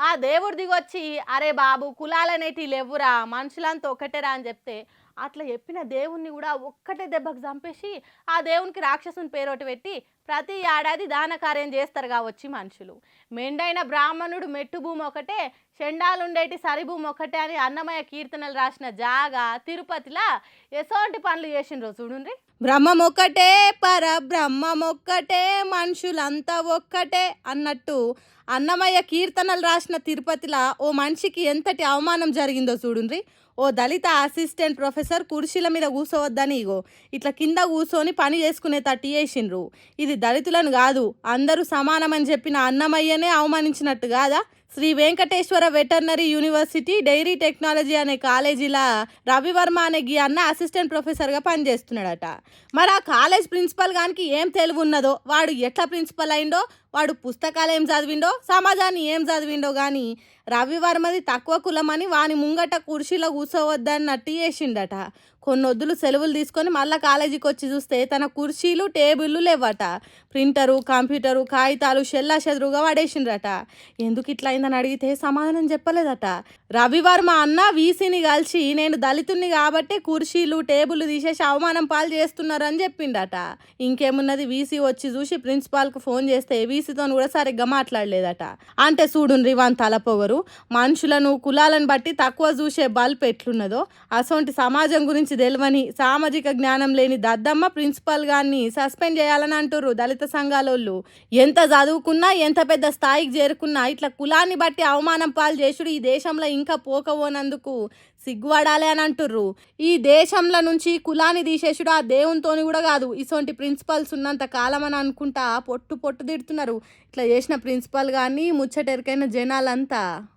ఆ దేవుడు దిగొచ్చి అరే బాబు కులాలనేటివి లేవురా మనుషులంతా ఒకటేరా అని చెప్తే అట్లా చెప్పిన దేవుణ్ణి కూడా ఒక్కటే దెబ్బకు చంపేసి ఆ దేవునికి రాక్షసుని పేరోటి పెట్టి ప్రతి ఏడాది దాన కార్యం చేస్తారు కావచ్చి మనుషులు. మెండైన బ్రాహ్మణుడు మెట్టు భూమి ఒకటే, షెండాలుండేటి సరి భూమి ఒకటే అని అన్నమయ్య కీర్తనలు రాసిన జాగా తిరుపతిలా ఎసోంటి పనులు చేసిండ్రో చూడుండ్రి. బ్రహ్మం ఒక్కటే పరబ్రహ్మం ఒక్కటే మనుషులంతా ఒక్కటే అన్నట్టు అన్నమయ్య కీర్తనలు రాసిన తిరుపతిలా ఓ మనిషికి ఎంతటి అవమానం జరిగిందో చూడుండ్రి. ఓ దళిత అసిస్టెంట్ ప్రొఫెసర్ కుర్చీల మీద కూర్చోవద్దని ఇగో ఇట్లా కింద కూర్చొని పని చేసుకునే తట్టి చేసిండ్రు. ఇది దళితులను కాదు అందరూ సమానమని చెప్పిన అన్నమయ్యనే అవమానించినట్టు కాదా? Sri Venkateswara veterinary university dairy technology అనే కాలేజీలా రవివర్మ అనే గీ అన్న అసిస్టెంట్ ప్రొఫెసర్గా పనిచేస్తున్నాడట. మరి ఆ కాలేజ్ ప్రిన్సిపల్ గానికి ఏం తెలివి ఉన్నదో, వాడు ఎట్లా ప్రిన్సిపల్ అయిండో, వాడు పుస్తకాలు ఏం చదివిండో, సమాజాన్ని ఏం చదివిండో కానీ రవివర్మది తక్కువ కులమని వాని ముంగట కుర్చీలో కూర్చోవద్దన్నట్టు చేసిండట. కొన్నొద్దులు సెలవులు తీసుకొని మళ్ళీ కాలేజీకి వచ్చి చూస్తే తన కుర్చీలు టేబుళ్ళు లేవట. ప్రింటరు కంప్యూటరు కాగితాలు షెల్లా చెదురుగా పడేసిండ్రట. ఎందుకు ఇట్లా అయిందని అడిగితే సమాధానం చెప్పలేదట. రవివర్మ అన్న వీసీని కలిసి నేను దళితుణ్ణి కాబట్టి కుర్చీలు టేబుల్ తీసేసి అవమానం పాలు చేస్తున్నారని చెప్పిండట. ఇంకేమున్నది, వీసీ వచ్చి చూసి ప్రిన్సిపాల్కు ఫోన్ చేస్తే వీసీతో కూడా సరిగ్గా మాట్లాడలేదట. అంటే చూడుండ్రి వాని తలపొగరు. మనుషులను కులాలను బట్టి తక్కువ చూసే బల్బ్ ఎట్లున్నదో అసొంటి సమాజం గురించి తెలియని సామాజిక జ్ఞానం లేని దద్దమ్మ ప్రిన్సిపల్ గారిని సస్పెండ్ చేయాలని అంటుర్రు దళిత సంఘాలోళ్ళు. ఎంత చదువుకున్నా ఎంత పెద్ద స్థాయికి చేరుకున్నా ఇట్లా కులాన్ని బట్టి అవమానం పాలు చేసుడు ఈ దేశంలో ఇంకా పోకపోనందుకు సిగ్గుపడాలి అని అంటుర్రు. ఈ దేశంలో నుంచి కులాన్ని తీసేసుడు ఆ దేవునితోని కూడా కాదు, ఇసొంటి ప్రిన్సిపల్స్ ఉన్నంత కాలం అని అనుకుంటా పొట్టు పొట్టు తిడుతున్నారు. ఇట్లా చేసిన ప్రిన్సిపల్ కానీ ముచ్చటెరికైన జనాలంతా.